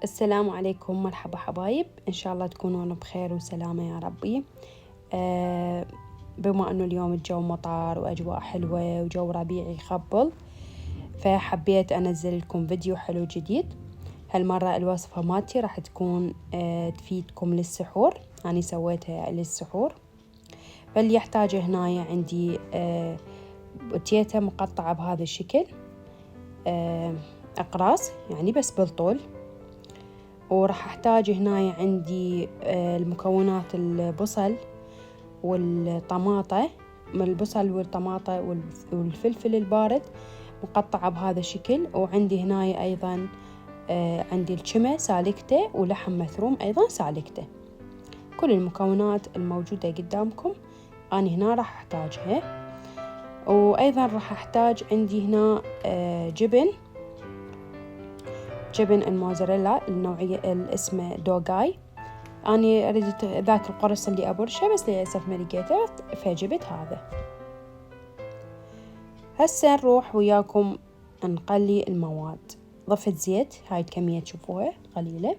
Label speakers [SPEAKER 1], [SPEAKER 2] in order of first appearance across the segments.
[SPEAKER 1] السلام عليكم، مرحبا حبايب. إن شاء الله تكونون بخير وسلامة يا ربي. بما أنه اليوم الجو مطر وأجواء حلوة وجو ربيعي يخبل، فحبيت أنزل لكم فيديو حلو جديد. هالمرة الوصفة مالتي راح تكون تفيدكم للسحور. أنا سويتها للسحور. فاللي يحتاجه هنا عندي بوتيتا مقطعة بهذا الشكل، أقراص يعني بس بالطول. وراح أحتاج هنا عندي المكونات البصل والطماطة، من البصل والطماطة والفلفل البارد مقطعة بهذا الشكل. وعندي هنا أيضا عندي الشمة سالكته ولحم مثروم أيضا سالكته. كل المكونات الموجودة قدامكم أنا هنا راح أحتاجها. وأيضا راح أحتاج عندي هنا جبن الموزاريلا النوعية الاسمه دوغاي. أنا أريد ذاك القرص اللي أبرشه بس للأسف ما لقيته، فجبت هذا. هسه نروح وياكم نقلي المواد. ضفت زيت، هاي الكمية تشوفوها قليلة،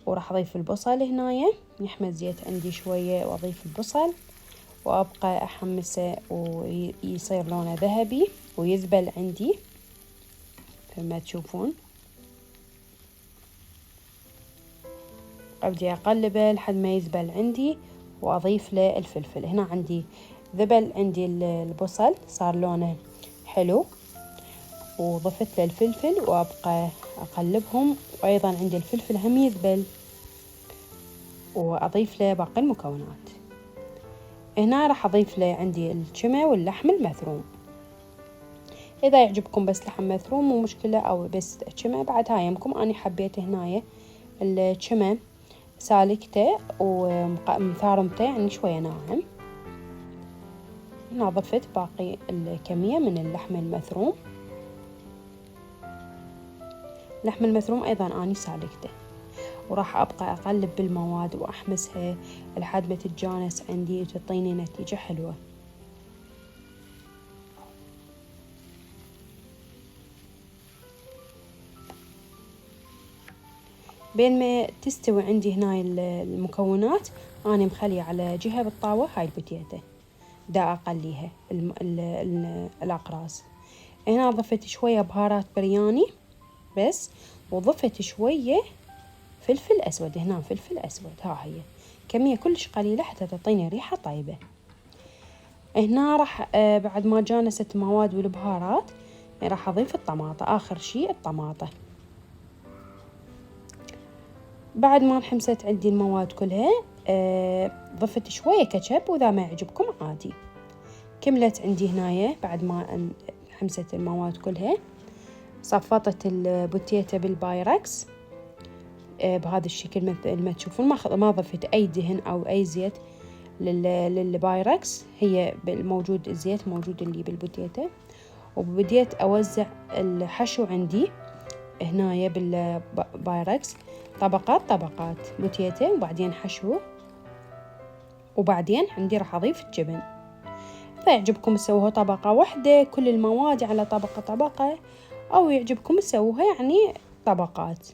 [SPEAKER 1] وراح أضيف البصل هنايا. يحمى زيت عندي شوية وأضيف البصل وأبقى أحمسه ويصير لونه ذهبي ويذبل عندي كما تشوفون. أبدي أقلبه لحد ما يذبل عندي وأضيف له الفلفل. هنا عندي ذبل عندي البصل صار لونه حلو، وضفت له الفلفل وأبقى أقلبهم. وأيضا عندي الفلفل هم يذبل وأضيف له باقي المكونات. هنا راح أضيف له عندي الشمة واللحم المثروم. إذا يعجبكم بس لحم مثروم مو مشكلة، أو بس شمة بعد هاي يمكم. أنا حبيت هنايا الشمة سالكته ومثارمته يعني شوية ناعم. هنا ضفت باقي الكمية من اللحم المثروم. اللحم المثروم أيضا أنا سالكته، وراح أبقى أقلب بالمواد وأحمسها لحد ما تتجانس عندي وتعطيني نتيجة حلوة. بين ما تستوي عندي هنا المكونات أنا مخلية على جهة بالطاوة هاي البوتيتا دا أقليها الأقراص. هنا ضفت شوية بهارات برياني بس، وضفت شوية فلفل أسود. هنا فلفل أسود، ها هي كمية كلش قليلة حتى تعطيني ريحة طيبة. هنا راح بعد ما جانست المواد والبهارات راح أضيف الطماطة آخر شيء. الطماطة بعد ما انحمست عندي المواد كلها ضفت شوية كاتشب، وإذا ما يعجبكم عادي. كملت عندي هنايا بعد ما انحمست المواد كلها. صفطت البوتيتا بالبايركس بهذا الشكل مثل ما تشوفون. ما ضفت أي دهن أو أي زيت للبايركس. هي الموجود الزيت موجود اللي بالبوتيتا. وبديت أوزع الحشو عندي هنايا بالبايركس طبقات بوتيتا، وبعدين حشو، وبعدين عندي راح أضيف الجبن. إذا يعجبكم تسووها طبقة واحدة كل المواد على طبقة، أو يعجبكم تسووها يعني طبقات.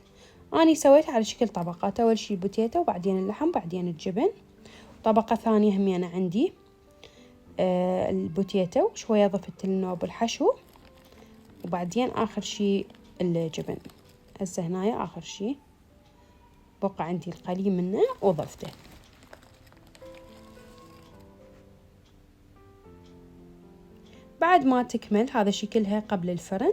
[SPEAKER 1] أنا سويتها على شكل طبقات. أول شي البوتيتا، وبعدين اللحم، بعدين الجبن. طبقة ثانية هم أنا عندي البوتيتا وشوية ضفت النوب الحشو، وبعدين آخر شي الجبن. هسه هنايا آخر شي بقى عندي القليل منه وضفته. بعد ما تكمل هذا شكلها قبل الفرن،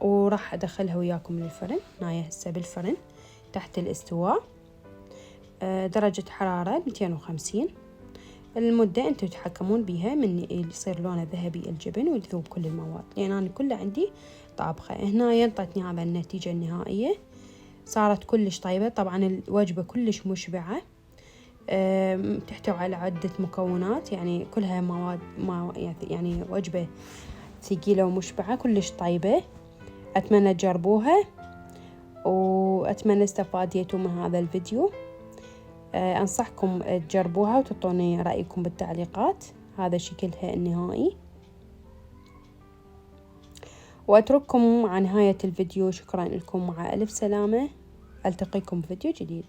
[SPEAKER 1] وراح أدخلها وياكم للفرن. هنايا هسه بالفرن تحت الاستواء، درجة حرارة 250. المدة أنتوا تتحكمون بيها من يصير لونه ذهبي الجبن وتذوب كل المواد، لأن أنا كله عندي طابخة. هنا ينطتني هذا النتيجة النهائية، صارت كلش طيبة. طبعا الوجبة كلش مشبعة، تحتوي على عدة مكونات، يعني كلها مواد يعني وجبة ثقيلة ومشبعة كلش طيبة. أتمنى تجربوها، وأتمنى استفاديتوا من هذا الفيديو. أنصحكم تجربوها وتعطوني رأيكم بالتعليقات. هذا شكلها النهائي. وأترككم مع نهاية الفيديو. شكرا لكم، مع ألف سلامة، ألتقيكم في فيديو جديد.